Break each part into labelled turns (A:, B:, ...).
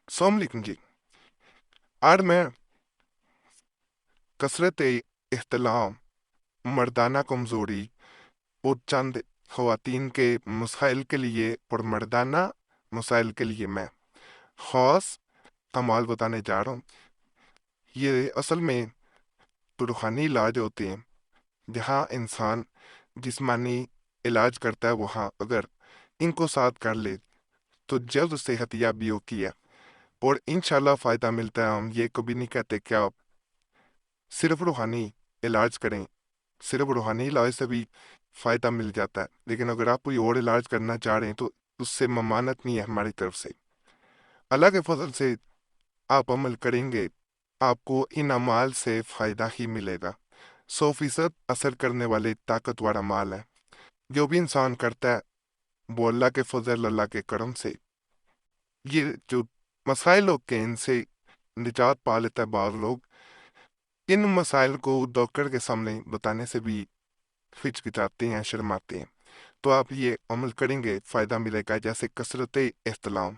A: अस्सलाम वालेकुम जी। आज मैं कसरत इख्तलाम, मर्दाना कमज़ोरी और चंद ख़वातीन के मसाइल के लिए और मर्दाना मसाइल के लिए मैं ख़ास कमाल बताने जा रहा हूँ। ये असल में तो रूहानी इलाज होते हैं। जहाँ इंसान जिस्मानी इलाज करता है, वहाँ अगर इनको साथ कर ले तो जल्द सेहत याबी होती है और इंशाल्लाह फ़ायदा मिलता है। हम ये कभी नहीं कहते कि आप सिर्फ रूहानी इलाज करें, सिर्फ रूहानी इलाज से भी फ़ायदा मिल जाता है, लेकिन अगर आप कोई और इलाज करना चाह रहे हैं तो उससे ममानत नहीं है हमारी तरफ से। अल्लाह के फजल से आप अमल करेंगे, आपको इन अमाल से फ़ायदा ही मिलेगा। 100% असर करने वाले ताकतवर अमाल है। जो भी इंसान करता है वो अल्लाह के फजल, अल्लाह के करम से ये जो मसाइल होते हैं इनसे निजात पा लेता है। बाद लोग इन मसाइल को डॉक्टर के सामने बताने से भी हिचकिचाते हैं, शर्माते हैं। तो आप ये अमल करेंगे, फ़ायदा मिलेगा। जैसे कसरत एहतलाम,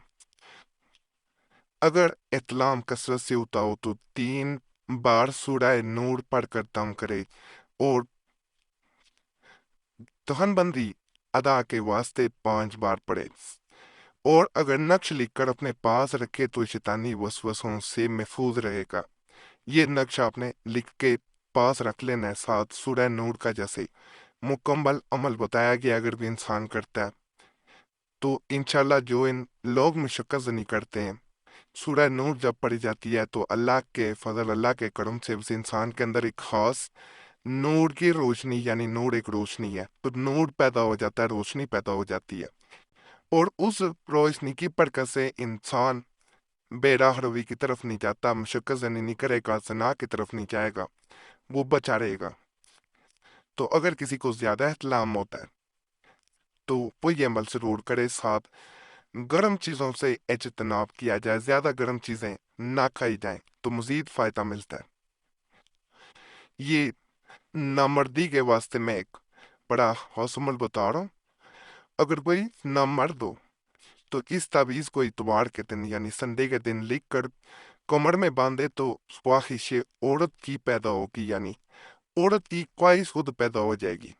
A: अगर एहतलाम कसरत से होता हो तो 3 बार सूरह नूर पढ़कर दम करे और तहनबंदी अदा के वास्ते 5 बार पढ़े। और अगर नक्श लिखकर अपने पास रखे तो शैतानी वसवसों से महफूज रहेगा। ये नक्श आपने लिख के पास रख लेना है साथ सूरह नूर का। जैसे मुकम्मल अमल बताया गया अगर भी इंसान करता है तो इंशाल्लाह जो इन लोग मुशक्कत नहीं करते हैं, सूरह नूर जब पढ़ी जाती है तो अल्लाह के फजल, अल्लाह के करम से उस इंसान के अंदर एक खास नूर की रोशनी, यानी नूर एक रोशनी है, तो नूर पैदा हो जाता है, रोशनी पैदा हो जाती है। और उस रोशनी की बरकत से इंसान बेराह रवी की तरफ नहीं जाता, मुशक्कत जनी नहीं करेगा, ज़ना की तरफ नहीं जाएगा, वो बचा रहेगा। तो अगर किसी को ज्यादा इहतलाम होता है तो वो ये अमल जरूर करे। साथ गर्म चीज़ों से इज्तनाब किया जाए, ज़्यादा गर्म चीज़ें ना खाई जाएं तो मज़ीद फ़ायदा मिलता है। ये नामर्दी के वास्ते मैं एक बड़ा हौसमल बता रहा हूँ। अगर कोई नामर्द हो तो इस तावीज़ को इतवार के दिन यानी संडे के दिन लिख कर कमर में बांधे तो ख्वाहिश औरत की पैदा होगी, यानी औरत की ख्वाहिश खुद पैदा हो जाएगी।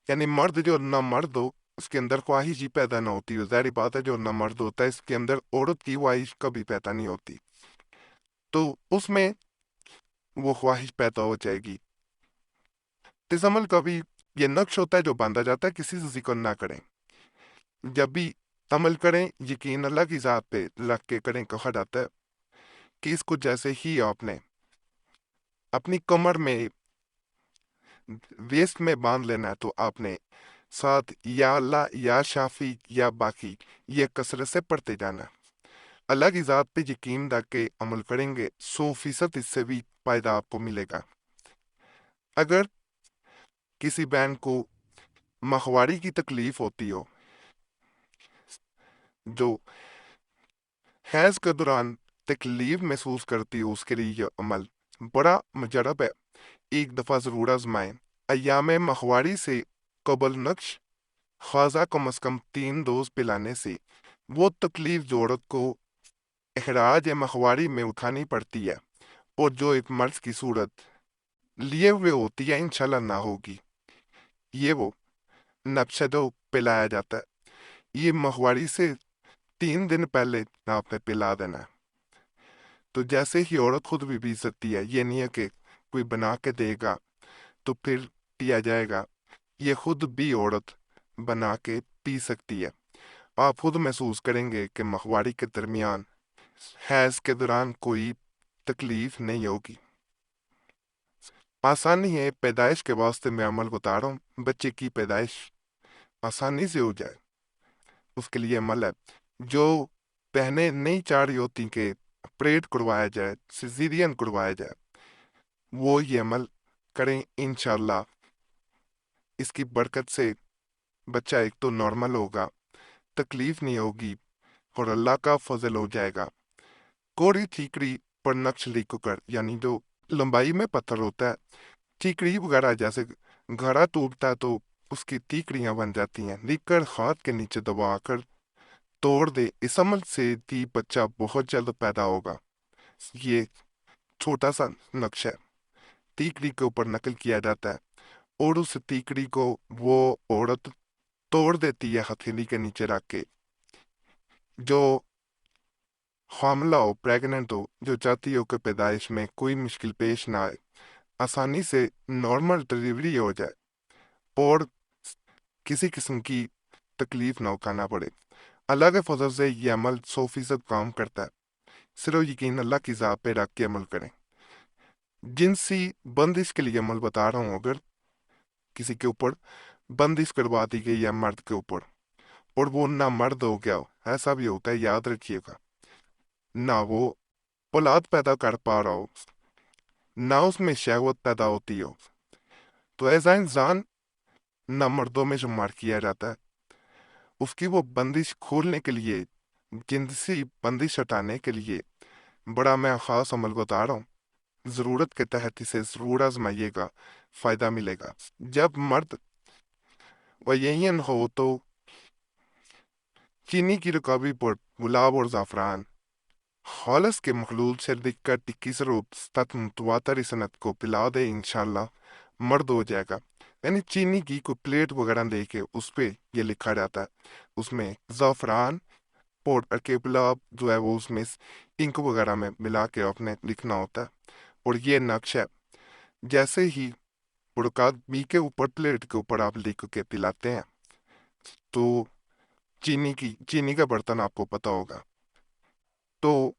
A: यानी मर्द जो नामर्द हो उसके अंदर ख्वाहिश ही पैदा ना होती हो। ज़ाहिर बात है जो नामर्द होता है इसके अंदर औरत की ख्वाहिश कभी पैदा नहीं होती, तो उसमें वो ख्वाहिश पैदा हो जाएगी। तिजमल का भी ये नक्श होता है जो बांधा जाता है, किसी से जिक्र ना करें। जब भी अमल करें यकीन अल्लाह की ज़ात पे रख के करें। कहा जाता है कि इसको जैसे ही आपने अपनी कमर में वेस्ट में बांध लेना है तो आपने साथ या अल्लाह या शाफी या बाकी ये कसरत से पढ़ते जाना। अल्लाह की ज़ात पे यकीन रख के अमल करेंगे, 100% इससे भी फायदा आपको मिलेगा। अगर किसी बहन को माहवारी की तकलीफ होती हो, जो हैज के दौरान तकलीफ महसूस करती हो, उसके लिए यह अमल बड़ा मुजरब है। एक दफ़ा ज़रूर आजमाएं। अयाम माहवारी से कबल नक्श ख्वाजा कम अज़ कम 3 डोज पिलाने से वो तकलीफ जो औरत को अखराज माहवारी में उठानी पड़ती है और जो एक मर्ज की सूरत लिए हुए होती है, इंशाल्लाह ना होगी। ये वो नब्शदो पिलाया जाता है, ये माहवारी से 3 दिन पहले आपने पिला देना है। तो जैसे ही औरत खुद भी पी सकती है, ये नहीं है कि कोई बना के देगा तो फिर पिया जाएगा। ये खुद भी औरत बना के पी सकती है। आप खुद महसूस करेंगे कि माहवारी के दरमियान हैज के दौरान कोई तकलीफ नहीं होगी। आसानी है पैदाइश के वास्ते मैं अमल बता रहा हूँ। बच्चे की पैदाइश आसानी से हो जाए उसके लिए अमल है। जो बहनें नहीं चाह रही होती कि ऑपरेट करवाया जाए, सिजेरियन करवाया जाए, वो ये अमल करें। इंशाल्लाह इसकी बरकत से बच्चा एक तो नॉर्मल होगा, तकलीफ नहीं होगी और अल्लाह का फजल हो जाएगा। कोरी ठीकरी पर नक्श लिख कर, यानी जो लंबाई में पत्थर होता है, ठीकरी वगैरह जैसे घड़ा टूटता है तो उसकी ठीकरियां बन जाती हैं, लिख कर हाथ के नीचे दबा कर توڑ دے، اس عمل سے بھی بچہ بہت جلد پیدا ہوگا۔ یہ چھوٹا سا نقش ہے، تیکڑی کے اوپر نقل کیا جاتا ہے اور اس تیکڑی کو وہ عورت توڑ دیتی ہے ہتھیلی کے نیچے رکھ کے، جو حاملہ ہو، پریگننٹ ہو، جو چاہتی ہو کہ پیدائش میں کوئی مشکل پیش نہ آئے، آسانی سے نارمل ڈلیوری ہو جائے اور کسی قسم کی تکلیف نہ اٹھانا پڑے۔ اللہ کے فضل سے یہ عمل 100% کام کرتا ہے، صرف یقین اللہ کی ذات پہ رکھ کے عمل کریں۔ جنسی بندش کے لیے عمل بتا رہا ہوں، اگر کسی کے اوپر بندش کروا دی گئی ہے مرد کے اوپر اور وہ نہ مرد ہو گیا ہو، ایسا بھی ہوتا ہے، یاد رکھیے گا، نہ وہ اولاد پیدا کر پا رہا ہو، نہ اس میں شہوت پیدا ہوتی ہو، تو ایسا انسان نہ مردوں میں شمار کیا جاتا ہے۔ اس کی وہ بندش کھولنے کے لیے، جنسی بندش ہٹانے کے لیے بڑا میں خاص عمل بتا رہا ہوں، ضرورت کے تحت اسے ضرور آزمائیے گا، فائدہ ملے گا۔ جب مرد ویین ہو تو چینی کی رکابی پر گلاب اور زعفران خالص کے مخلوط سے لکھ کر 21 روز تک متواتر صنعت کو پلا دے، انشاءاللہ مرد ہو جائے گا۔ یعنی چینی کی کوئی پلیٹ وغیرہ دے کے اس پہ یہ لکھا جاتا ہے، اس میں زعفران پاؤڈر کے گلاب جو ہے وہ اس میں انک وغیرہ میں ملا کے آپ نے لکھنا ہوتا ہے، اور یہ نقش ہے۔ جیسے ہی پڑکادمی کے اوپر پلیٹ کے اوپر آپ لکھ کے پلاتے ہیں تو چینی کا برتن آپ کو پتہ ہوگا، تو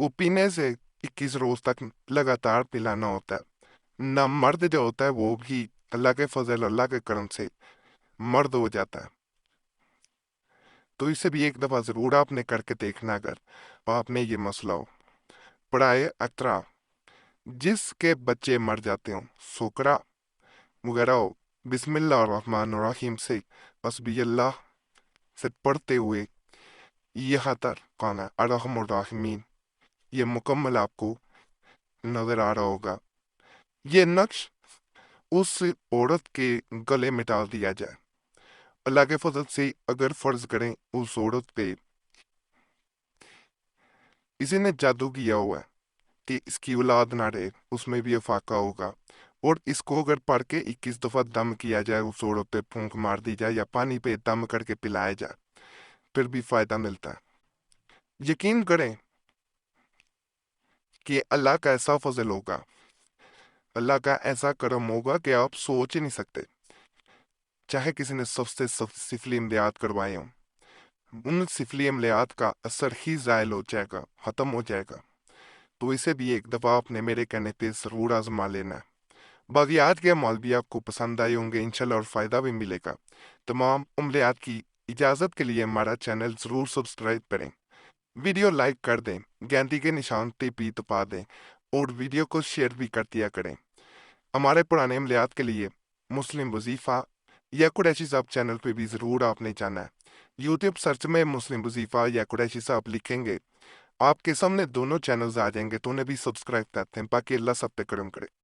A: وہ پینے سے 21 روز تک لگاتار پلانا ہوتا ہے۔ نہ مرد جو ہوتا ہے وہ بھی اللہ کے فضل، اللہ کے کرم سے مرد ہو جاتا ہے۔ تو اسے بھی ایک دفعہ ضرور آپ نے کر کے دیکھنا اگر آپ نے یہ مسئلہ ہو۔ پڑھائے اخترا، جس کے بچے مر جاتے ہوں، سوکرا وغیرہ ہو، بسم اللہ الرحمن الرحیم سے حسبی اللہ سے پڑھتے ہوئے یہاں تر کانا ارحم الراحمین، یہ مکمل آپ کو نظر آ رہا ہوگا۔ یہ نقش اس عورت کے گلے میں ڈال دیا جائے، اللہ کے فضل سے اگر فرض کریں اس عورت پہ کسی نے جادو کیا ہوا ہے کہ اس کی اولاد نہ رہے، اس میں بھی افاقہ ہوگا، اور اس کو اگر پڑھ کے 21 دفعہ دم کیا جائے، اس عورت پہ پھونک مار دی جائے یا پانی پہ دم کر کے پلایا جائے، پھر بھی فائدہ ملتا ہے۔ یقین کریں کہ اللہ کا ایسا فضل ہوگا، اللہ کا ایسا کرم ہوگا کہ آپ سوچ ہی نہیں سکتے۔ چاہے کسی نے سب سے سفلی عملیات کروائے ہوں، ان سفلی عملیات کا اثر ہی زائل ہو جائے گا، ختم ہو جائے گا۔ تو اسے بھی ایک دفعہ آپ نے میرے کہنے پہ ضرور آزما لینا ہے۔ باقیات کے عمال بھی آپ کو پسند آئے ہوں گے انشاءاللہ، اور فائدہ بھی ملے گا۔ تمام عملیات کی اجازت کے لیے ہمارا چینل ضرور سبسکرائب کریں، ویڈیو لائک کر دیں، گھنٹی کے نشان پہ بھی دبا دیں، اور ویڈیو کو شیئر بھی کر دیا کریں۔ ہمارے پرانے عملیات کے لیے مسلم وظیفہ یا قریشی صاحب چینل پہ بھی ضرور آپ نے جانا ہے۔ یوٹیوب سرچ میں مسلم وظیفہ یا قریشی صاحب لکھیں گے، آپ کے سامنے دونوں چینلز آ جائیں گے، تو انہیں بھی سبسکرائب کرتے ہیں، باقی اللہ سب پہ کرم کرے۔